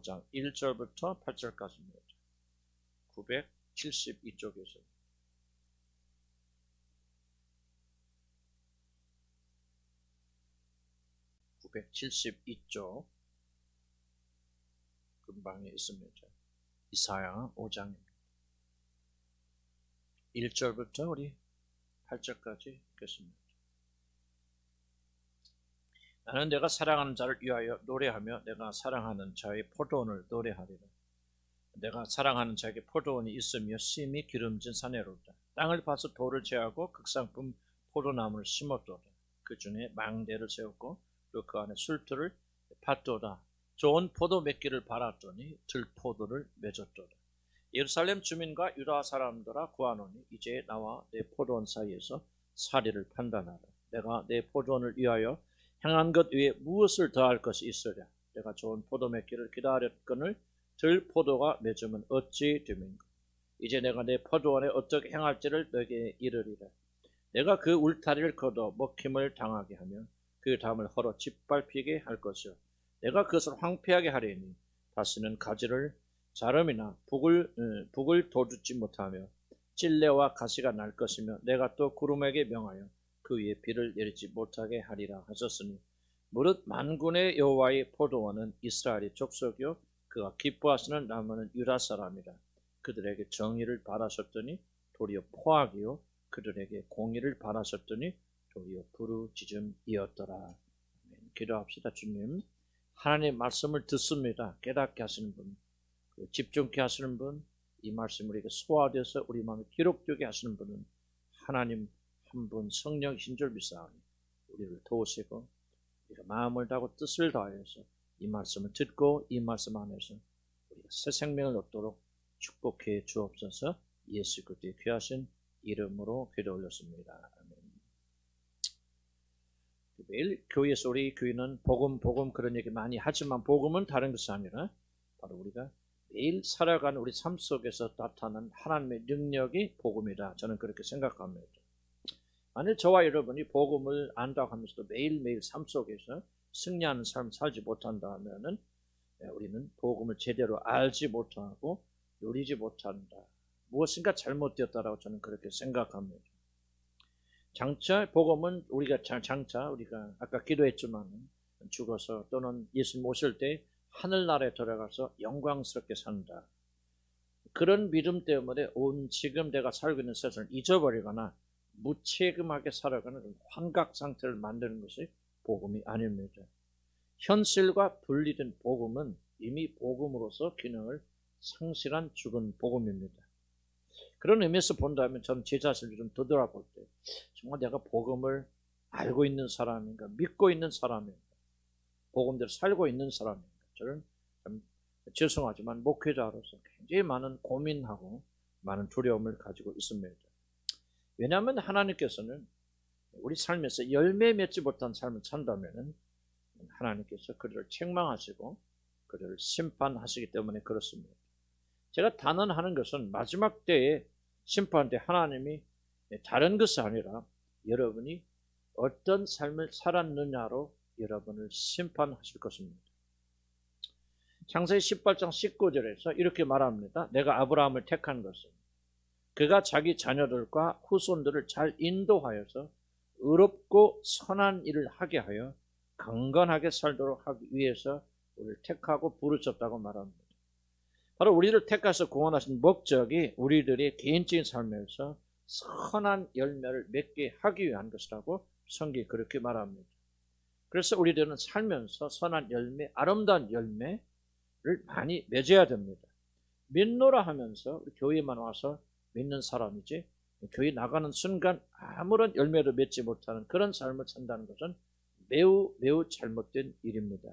장 1절부터 8절까지입니다. 972쪽에서 972쪽 근방에 있습니다. 이사야 5장입니다. 1절부터 우리 8절까지 읽겠습니다. 나는 내가 사랑하는 자를 위하여 노래하며 내가 사랑하는 자의 포도원을 노래하리라. 내가 사랑하는 자에게 포도원이 있으며 심히 기름진 산에로다. 땅을 파서 돌을 제하고 극상품 포도나무를 심었도다. 그 중에 망대를 세웠고 또 그 안에 술틀을 팠도다. 좋은 포도 맺기를 바랐더니 들포도를 맺었도다. 예루살렘 주민과 유다 사람들아 구하노니 이제 나와 내 포도원 사이에서 사리를 판단하라. 내가 내 포도원을 위하여 행한 것 외에 무엇을 더할 것이 있으랴. 내가 좋은 포도 맺기를 기다렸거늘 들포도가 맺으면 어찌 됨인가. 이제 내가 내 포도원에 어떻게 행할지를 너에게 이르리라. 내가 그 울타리를 걷어 먹힘을 당하게 하며 그 담을 헐어 짓밟히게 할 것이요. 내가 그것을 황폐하게 하리니 다시는 가지를 자름이나 북을 돋우지 못하며 찔레와 가시가 날 것이며 내가 또 구름에게 명하여 그 위에 비를 내리지 못하게 하리라 하셨으니 무릇 만군의 여호와의 포도원은 이스라엘의 족속이요 그가 기뻐하시는 나무는 유다 사람이라. 그들에게 정의를 바라셨더니 도리어 포악이요 그들에게 공의를 바라셨더니 도리어 부르짖음이었더라. 기도합시다. 주님, 하나님의 말씀을 듣습니다. 깨닫게 하시는 분, 집중케 하시는 분, 이 말씀 우리에게 소화돼서 우리 마음에 기록되게 하시는 분은 하나님 한 분 성령이신 줄 믿사오니 우리를 도우시고 우리가 마음을 다하고 뜻을 다해서 이 말씀을 듣고 이 말씀 안에서 우리가 새 생명을 얻도록 축복해 주옵소서. 예수 그리스도의 귀하신 이름으로 기도 올렸습니다. 아멘. 매일 교회에서 우리 교회는 복음 그런 얘기 많이 하지만 복음은 다른 것이 아니라 바로 우리가 매일 살아가는 우리 삶 속에서 나타나는 하나님의 능력이 복음이다. 저는 그렇게 생각합니다. 만일 저와 여러분이 복음을 안다고 하면서도 매일매일 삶 속에서 승리하는 삶을 살지 못한다 하면은 우리는 복음을 제대로 알지 못하고 누리지 못한다. 무엇인가 잘못되었다라고 저는 그렇게 생각합니다. 장차 복음은 우리가 아까 기도했지만 죽어서 또는 예수님 오실 때 하늘나라에 들어가서 영광스럽게 산다. 그런 믿음 때문에 지금 내가 살고 있는 세상을 잊어버리거나 무책임하게 살아가는 환각 상태를 만드는 것이 복음이 아닙니다. 현실과 분리된 복음은 이미 복음으로서 기능을 상실한 죽은 복음입니다. 그런 의미에서 본다면 저는 제 자신을 좀 되돌아볼 때 정말 내가 복음을 알고 있는 사람인가, 믿고 있는 사람인가, 복음대로 살고 있는 사람인가. 저는 좀 죄송하지만 목회자로서 굉장히 많은 고민하고 많은 두려움을 가지고 있습니다. 왜냐하면 하나님께서는 우리 삶에서 열매 맺지 못한 삶을 산다면 하나님께서 그들을 책망하시고 그들을 심판하시기 때문에 그렇습니다. 제가 단언하는 것은 마지막 때에 심판 때 하나님이 다른 것이 아니라 여러분이 어떤 삶을 살았느냐로 여러분을 심판하실 것입니다. 창세기 18장 19절에서 이렇게 말합니다. 내가 아브라함을 택한 것은 그가 자기 자녀들과 후손들을 잘 인도하여서 의롭고 선한 일을 하게 하여 강건하게 살도록 하기 위해서 우리를 택하고 부르셨다고 말합니다. 바로 우리를 택해서 구원하신 목적이 우리들의 개인적인 삶에서 선한 열매를 맺게 하기 위한 것이라고 성경이 그렇게 말합니다. 그래서 우리들은 살면서 선한 열매, 아름다운 열매를 많이 맺어야 됩니다. 믿노라 하면서 우리 교회만 와서 믿는 사람이지 교회 나가는 순간 아무런 열매를 맺지 못하는 그런 삶을 산다는 것은 매우 잘못된 일입니다.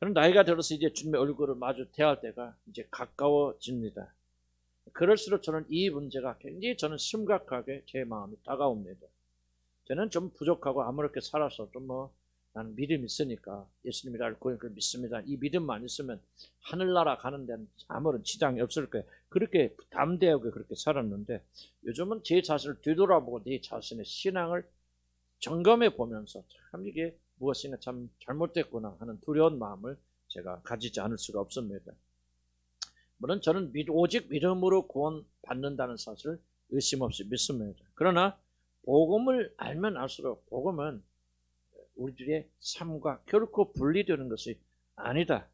저는 나이가 들어서 이제 주님의 얼굴을 마주 대할 때가 이제 가까워집니다. 그럴수록 저는 이 문제가 굉장히 저는 심각하게 제 마음이 다가옵니다. 저는 좀 부족하고 아무렇게 살아서도 나는 믿음이 있으니까 예수님이 나를 구원을 믿습니다. 이 믿음만 있으면 하늘나라 가는 데는 아무런 지장이 없을 거예요. 그렇게 담대하게 그렇게 살았는데 요즘은 제 자신을 뒤돌아보고 내 자신의 신앙을 점검해 보면서 참 이게 무엇인가 참 잘못됐구나 하는 두려운 마음을 제가 가지지 않을 수가 없습니다. 물론 저는 오직 믿음으로 구원받는다는 사실을 의심 없이 믿습니다. 그러나 복음을 알면 알수록 복음은 우리들의 삶과 결코 분리되는 것이 아니다.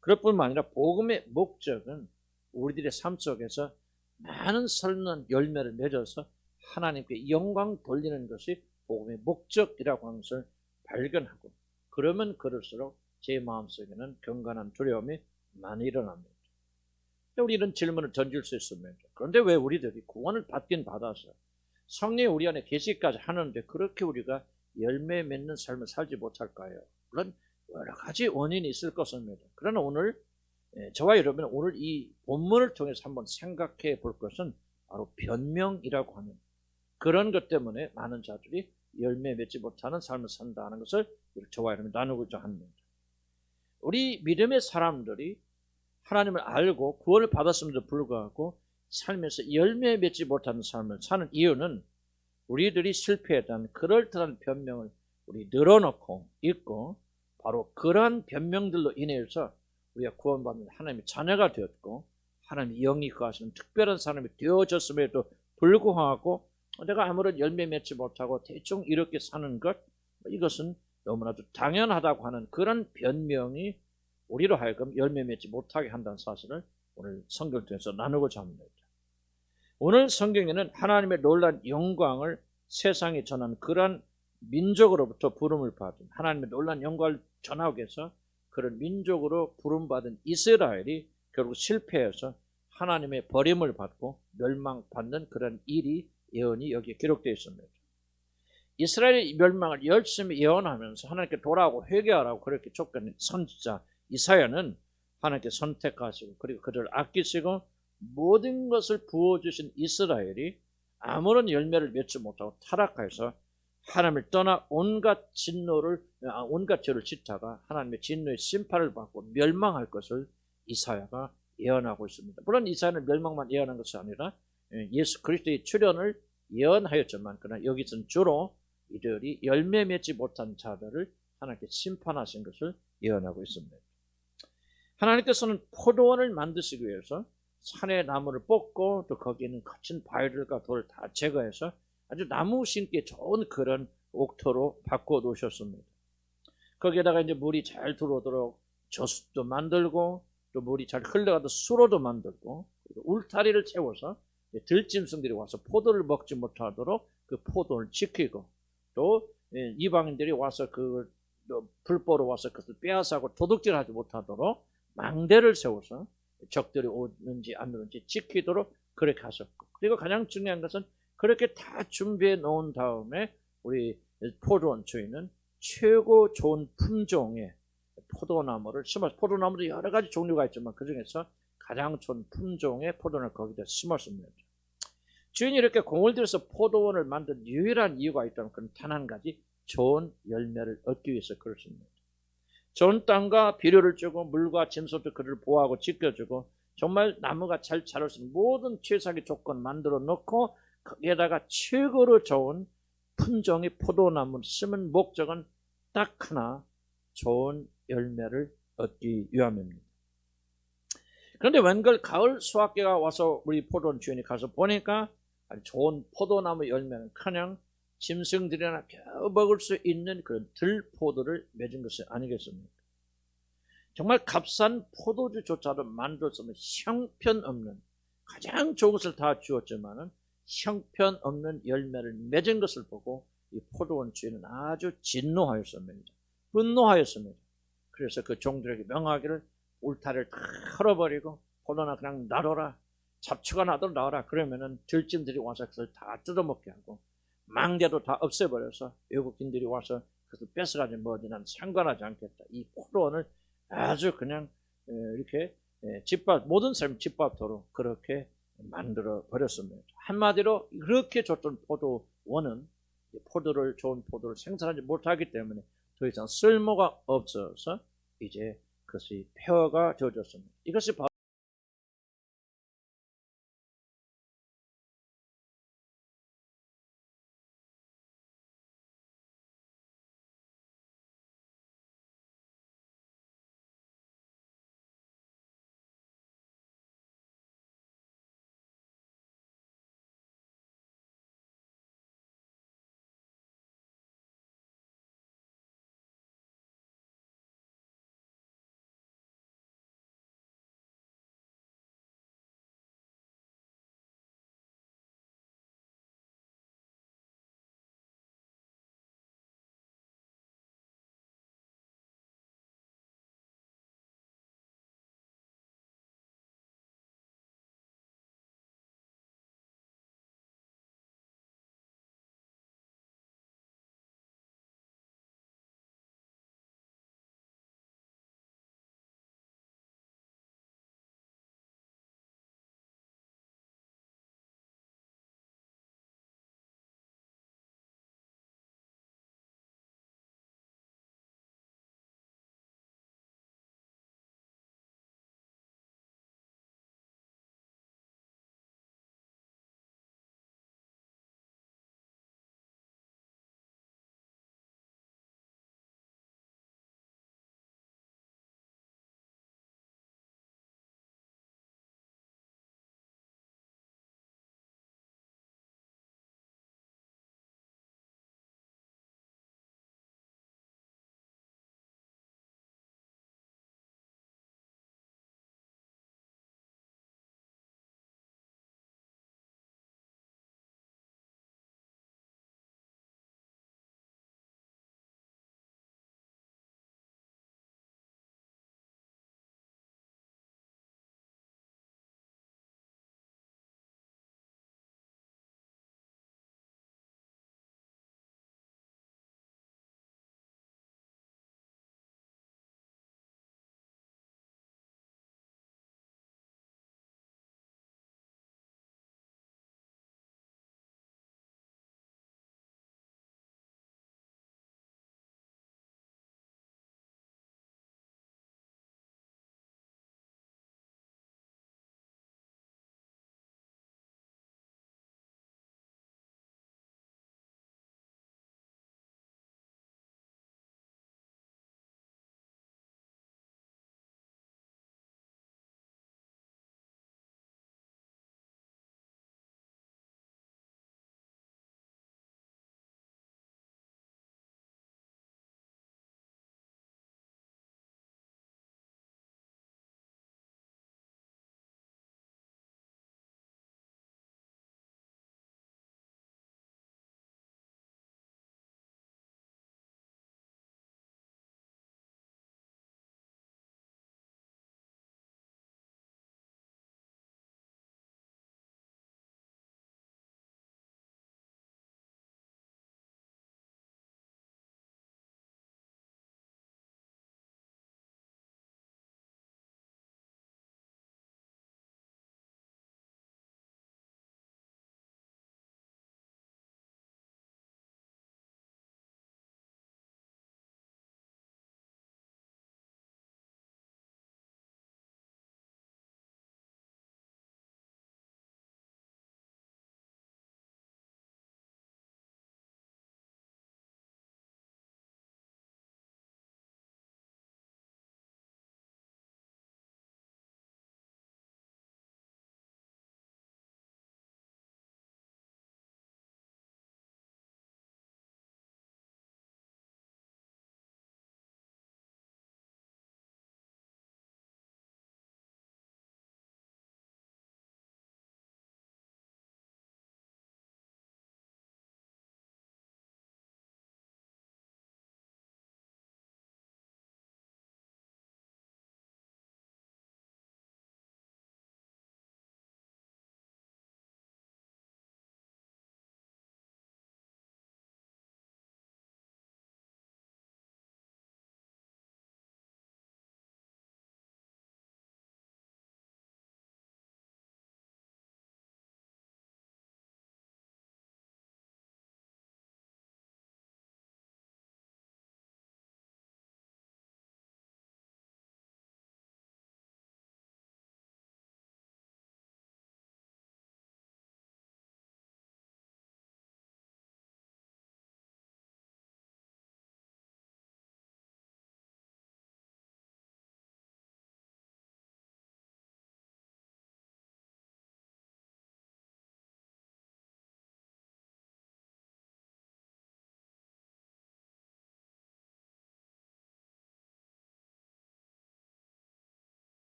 그럴 뿐만 아니라 복음의 목적은 우리들의 삶 속에서 많은 선한 열매를 맺어서 하나님께 영광 돌리는 것이 복음의 목적이라고 하는 것을 발견하고, 그러면 그럴수록 제 마음속에는 경건한 두려움이 많이 일어납니다. 우리 이런 질문을 던질 수 있습니다. 그런데 왜 우리들이 구원을 받긴 받아서 성령이 우리 안에 계시기까지 하는데 그렇게 우리가 열매 맺는 삶을 살지 못할까요? 물론 여러 가지 원인이 있을 것입니다. 그러나 오늘 저와 여러분은 오늘 이 본문을 통해서 한번 생각해 볼 것은 바로 변명이라고 하는 그런 것 때문에 많은 자들이 열매 맺지 못하는 삶을 산다는 것을 저와 여러분이 나누고자 합니다. 우리 믿음의 사람들이 하나님을 알고 구원을 받았음에도 불구하고 삶에서 열매 맺지 못하는 삶을 사는 이유는 우리들이 실패에 대한 그럴듯한 변명을 우리 늘어놓고 있고, 바로 그러한 변명들로 인해서 우리가 구원받는 하나님의 자녀가 되었고 하나님의 영이 거하시는 특별한 사람이 되어졌음에도 불구하고 내가 아무런 열매 맺지 못하고 대충 이렇게 사는 것, 이것은 너무나도 당연하다고 하는 그런 변명이 우리로 하여금 열매 맺지 못하게 한다는 사실을 오늘 성경을 통해서 나누고자 합니다. 오늘 성경에는 하나님의 놀라운 영광을 세상에 전하는 그러한 민족으로부터 부름을 받은, 하나님의 놀라운 영광을 전하기 위해서 그런 민족으로 부름받은 이스라엘이 결국 실패해서 하나님의 버림을 받고 멸망받는 그런 일이 예언이 여기에 기록되어 있습니다. 이스라엘의 멸망을 열심히 예언하면서 하나님께 돌아오고 회개하라고 그렇게 촉구한 선지자 이사야는 하나님께 선택하시고 그리고 그들을 아끼시고 모든 것을 부어주신 이스라엘이 아무런 열매를 맺지 못하고 타락해서 하나님을 떠나 온갖 죄를 짓다가 하나님의 진노의 심판을 받고 멸망할 것을 이사야가 예언하고 있습니다. 물론 이사야는 멸망만 예언한 것이 아니라 예수 그리스도의 출현을 예언하였지만, 그러나 여기서는 주로 이들이 열매 맺지 못한 자들을 하나님께 심판하신 것을 예언하고 있습니다. 하나님께서는 포도원을 만드시기 위해서 산의 나무를 뽑고 또 거기에 있는 거친 바위들과 돌을 다 제거해서 아주 나무 심기에 좋은 그런 옥토로 바꿔 놓으셨습니다. 거기에다가 이제 물이 잘 들어오도록 저수도 만들고 또 물이 잘 흘러가도록 수로도 만들고, 울타리를 채워서 들짐승들이 와서 포도를 먹지 못하도록 그 포도를 지키고, 또 이방인들이 와서 그 불보로 와서 그것을 빼앗아고 도둑질하지 못하도록 망대를 세워서 적들이 오는지 안 오는지 지키도록 그렇게 하셨고, 그리고 가장 중요한 것은 그렇게 다 준비해 놓은 다음에 우리 포도원 주인은 최고 좋은 품종의 포도나무를 심었습니다. 포도나무도 여러 가지 종류가 있지만 그 중에서 가장 좋은 품종의 포도나무를 거기다 심었습니다. 주인이 이렇게 공을 들여서 포도원을 만든 유일한 이유가 있다면 그건 단 한 가지, 좋은 열매를 얻기 위해서 그렇습니다. 좋은 땅과 비료를 주고 물과 짐승도 그를 보호하고 지켜주고 정말 나무가 잘 자랄 수 있는 모든 최상의 조건 만들어 놓고 거기에다가 최고로 좋은 품종의 포도나무를 심은 목적은 딱 하나, 좋은 열매를 얻기 위함입니다. 그런데 웬걸 가을 수확기가 와서 우리 포도원 주인이 가서 보니까 아주 좋은 포도나무 열매는 커녕 짐승들이나 겨우 먹을 수 있는 그런 들포도를 맺은 것이 아니겠습니까? 정말 값싼 포도주조차도 만들어서는 형편없는, 가장 좋은 것을 다 주었지만은 형편없는 열매를 맺은 것을 보고 이 포도원 주인은 아주 진노하였습니다. 분노하였습니다. 그래서 그 종들에게 명하기를 울타리를 다 헐어버리고 포도나 그냥 놔둬라, 잡초가 나도 나와라. 그러면은 들짐들이 와서 그것을 다 뜯어먹게 하고 망대도 다 없애버려서 외국인들이 와서 그것을 뺏어가지고 뭐지 난 상관하지 않겠다. 이 포도원을 아주 그냥 이렇게 모든 사람이 짓밟도록 그렇게 만들어 버렸습니다. 한마디로 그렇게 줬던 포도원은 포도를, 좋은 포도를 생산하지 못하기 때문에 더 이상 쓸모가 없어서 이제 그것이 폐허가 되어졌습니다. 이것이 바로